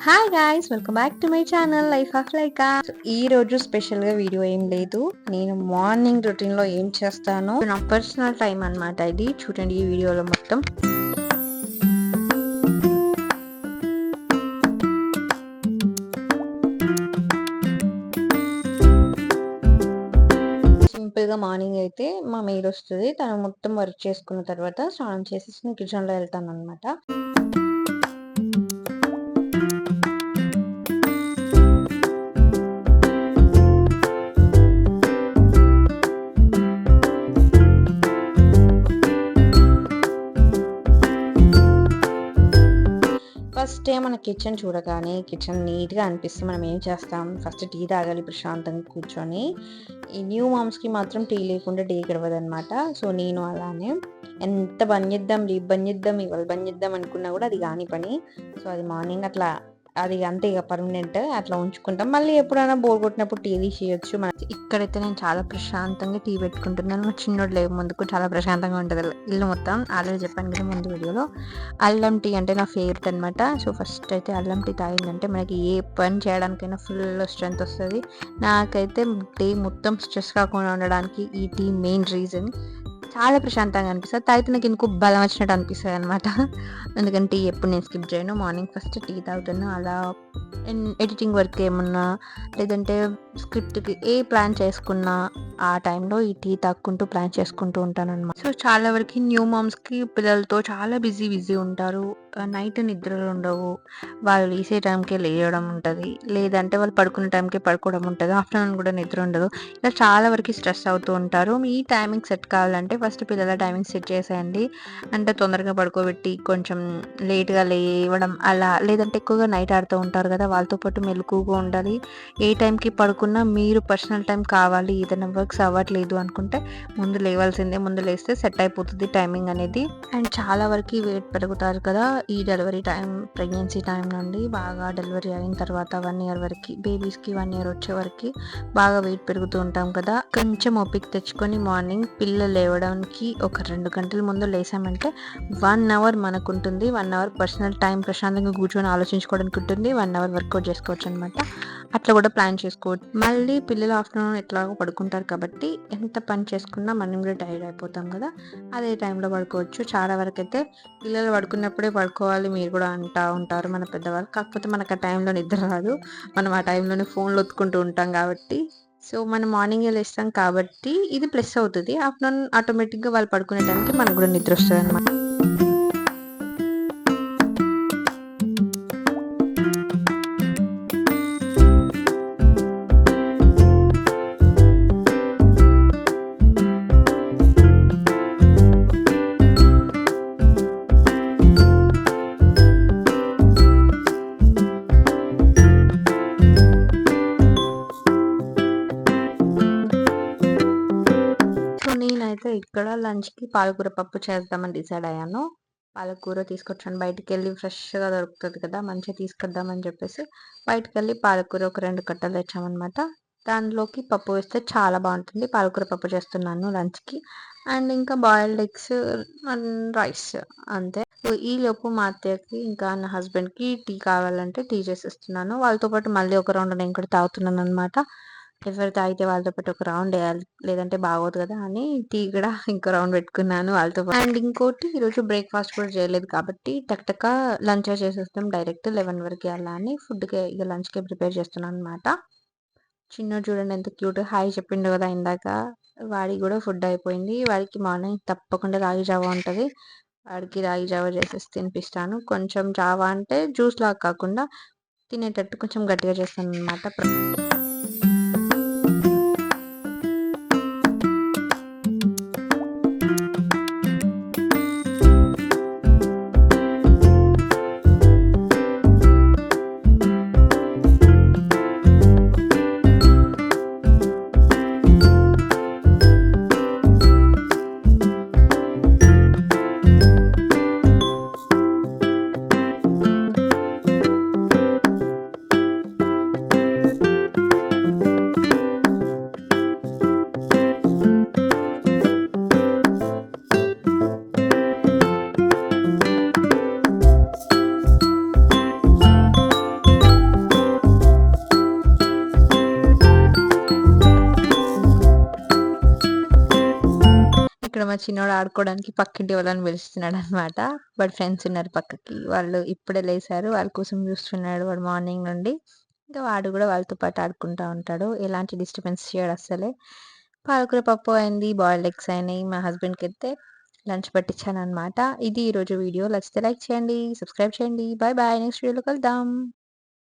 Hi guys, welcome back to my channel life of Laika. ఈ రోజు special గా video ఏం లేదు. నేను మార్నింగ్ రొటీన్ లో ఏం చేస్తానో నా పర్సనల్ టైం అన్నమాట. ఇది చూడండి ఈ వీడియోలో మొత్తం. సింపుల్ గా మార్నింగ్ అయితే మా మేడ్ వస్తుంది. తను మొత్తం వర్క్ చేసుకున్న తర్వాత స్నానం చేసేసి నేను కిచెన్ లో వెళ్తాను అనమాట. ఫస్ట్ మన కిచెన్ చూడగానే కిచెన్ నీట్గా అనిపిస్తే మనం ఏం చేస్తాం, ఫస్ట్ టీ తాగాలి ప్రశాంతంగా కూర్చొని. ఈ న్యూ మామ్స్కి మాత్రం టీ లేకుండా డే గడవదు అనమాట. సో నేను అలానే ఎంత బంద్ చేద్దాం, రేపు బంద్ చేద్దాం, ఇవాళ బంద్ చేద్దాం అనుకున్నా కూడా అది కాని పని. సో అది మార్నింగ్ అట్లా అది అంతే ఇక పర్మనెంట్ అట్లా ఉంచుకుంటాం. మళ్ళీ ఎప్పుడైనా బోర్ కొట్టినప్పుడు టీ తీసేయచ్చు. మన ఇక్కడైతే నేను చాలా ప్రశాంతంగా టీ పెట్టుకుంటున్నాను. మా చిన్నోడు లేవు ముందుకు చాలా ప్రశాంతంగా ఉంటుంది ఇల్లు మొత్తం. ఆల్రెడీ చెప్పాను కదా ముందు వీడియోలో, అల్లం టీ అంటే నా ఫేవరెట్ అనమాట. సో ఫస్ట్ అయితే అల్లం టీ తాగిందంటే మనకి ఏ పని చేయడానికైనా ఫుల్ స్ట్రెంత్ వస్తుంది. నాకైతే డే మొత్తం స్ట్రెస్ కాకుండా ఉండడానికి ఈ టీ మెయిన్ రీజన్. చాలా ప్రశాంతంగా అనిపిస్తుంది. తాగితే నాకు ఇంకో బలం వచ్చినట్టు అనిపిస్తుంది అనమాట. ఎందుకంటే టీ ఎప్పుడు నేను స్కిప్ చేయను. మార్నింగ్ ఫస్ట్ టీ తాగుతాను. అలా ఎడిటింగ్ వర్క్ ఏమన్నా లేదంటే స్క్రిప్ట్కి ఏ ప్లాన్ చేసుకున్నా ఆ టైంలో ఈ టీ తాక్కుంటూ ప్లాన్ చేసుకుంటూ ఉంటాను అనమాట. సో చాలా వరకు న్యూ మామ్స్కి పిల్లలతో చాలా బిజీ ఉంటారు. నైట్ నిద్రలు ఉండవు. వాళ్ళు లేసే టైంకే లేయడం ఉంటుంది, లేదంటే వాళ్ళు పడుకునే టైంకే పడుకోవడం ఉంటుంది. ఆఫ్టర్నూన్ కూడా నిద్ర ఉండదు. ఇలా చాలా వరకు స్ట్రెస్ అవుతూ ఉంటారు. మీ టైమింగ్ సెట్ కావాలంటే ఫస్ట్ పిల్లల టైమింగ్ సెట్ చేసేయండి. అంటే తొందరగా పడుకోబెట్టి కొంచెం లేట్గా లేవడం అలా, లేదంటే ఎక్కువగా నైట్ ఆడుతూ ఉంటారు కదా, వాళ్ళతో పాటు మెలకుగా ఉండాలి. ఏ టైంకి పడుకున్నా మీరు పర్సనల్ టైం కావాలి, ఏదైనా వర్క్స్ అవ్వట్లేదు అనుకుంటే ముందు లేవాల్సిందే. ముందు లేస్తే సెట్ అయిపోతుంది టైమింగ్ అనేది. అండ్ చాలా వరకు వెయిట్ పెరుగుతారు కదా ఈ డెలివరీ టైం, ప్రెగ్నెన్సీ టైం నుండి బాగా డెలివరీ అయిన తర్వాత 1 year వరకు, బేబీస్కి 1 year వచ్చే వరకు బాగా వెయిట్ పెరుగుతూ ఉంటాం కదా. కొంచెం ఓపిక తెచ్చుకొని మార్నింగ్ పిల్లలు లేవడానికి ఒక 2 గంటల ముందు లేసామంటే 1 hour మనకు ఉంటుంది. 1 hour పర్సనల్ టైం ప్రశాంతంగా కూర్చొని ఆలోచించుకోవడానికి ఉంటుంది. 1 hour వర్కౌట్ చేసుకోవచ్చు అనమాట. అట్లా కూడా ప్లాన్ చేసుకోవచ్చు. మళ్ళీ పిల్లలు ఆఫ్టర్నూన్ ఎట్లాగో పడుకుంటారు కాబట్టి ఎంత పని చేసుకున్నా మనం కూడా టైర్డ్ అయిపోతాం కదా, అదే టైంలో పడుకోవచ్చు. చాలా వరకు అయితే పిల్లలు పడుకున్నప్పుడే పడుకోవాలి మీరు కూడా అంటూ ఉంటారు మన పెద్దవాళ్ళు. కాకపోతే మనకు ఆ టైంలో నిద్ర రాదు. మనం ఆ టైంలోనే ఫోన్లు ఒత్తుకుంటూ ఉంటాం కాబట్టి. సో మనం మార్నింగే లేస్తాం కాబట్టి ఇది ప్లస్ అవుతుంది. ఆఫ్టర్నూన్ ఆటోమేటిక్గా వాళ్ళు పడుకునే టైంకి మనకు కూడా నిద్ర వస్తుంది అనమాట. నేనైతే ఇక్కడ లంచ్కి పాలకూర పప్పు చేద్దామని డిసైడ్ అయ్యాను. పాలకూర తీసుకొచ్చాను, బయటికి వెళ్ళి ఫ్రెష్గా దొరుకుతుంది కదా, మంచిగా తీసుకొద్దామని చెప్పేసి బయటికి వెళ్ళి పాలకూర ఒక 2 కట్టలు తెచ్చామన్నమాట. దానిలోకి పప్పు వేస్తే చాలా బాగుంటుంది. పాలకూర పప్పు చేస్తున్నాను లంచ్కి. అండ్ ఇంకా బాయిల్డ్ ఎగ్స్ అండ్ రైస్ అంతే. ఈ లోపు మా అత్తయ్యకి ఇంకా నా హస్బెండ్కి టీ కావాలంటే టీ చేసేస్తున్నాను. వాళ్ళతో పాటు మళ్ళీ ఒక రౌండ్ నేను కూడా తాగుతున్నాను అనమాట. ఎవరు తాగితే వాళ్ళతో పాటు ఒక రౌండ్ వేయాలి, లేదంటే బాగోదు కదా అని టీ కూడా ఇంకో రౌండ్ పెట్టుకున్నాను వాళ్ళతో పాటు. అండ్ ఇంకోటి ఈరోజు బ్రేక్ఫాస్ట్ కూడా చేయలేదు కాబట్టి టక్ లంచ్ చేసేస్తాం డైరెక్ట్ 11 వరకు. అలా అని ఫుడ్కి ఇక లంచ్కి ప్రిపేర్ చేస్తున్నాను అనమాట. చిన్నోడు చూడండి ఎంత క్యూట్ హాయ్ చెప్పిండు కదా ఇందాక. వాడికి కూడా ఫుడ్ అయిపోయింది. వాడికి మార్నింగ్ తప్పకుండా రాగి జావా ఉంటుంది. వాడికి రాగి జావా చేసేసి తినిపిస్తాను. కొంచెం జావా అంటే జ్యూస్ లాగా కాకుండా తినేటట్టు కొంచెం గట్టిగా చేస్తాను అనమాట. ఇక్కడ మా చిన్నోడు ఆడుకోవడానికి పక్కింటి వాళ్ళని పిలుస్తున్నాడనమాట. వాడి ఫ్రెండ్స్ ఉన్నారు పక్కకి. వాళ్ళు ఇప్పుడే లేసారు. వాళ్ళ కోసం చూస్తున్నాడు వాడు మార్నింగ్ నుండి. ఇంకా వాడు గూడా వాళ్ళతో పాటు ఆడుకుంటా ఉంటాడు. ఎలాంటి డిస్టర్బెన్స్ చేయడు అస్సలే. పాలకూర పప్పు అయింది. బాయిల్డ్ ఎగ్స్ అయినాయి. మా హస్బెండ్‌కైతే లంచ్ పట్టించాననమాట. ఇది ఈరోజు వీడియో. నచ్చితే లైక్ చేయండి. సబ్స్క్రైబ్ చేయండి. Bye bye. నెక్స్ట్ వీడియోలో కలుద్దాం.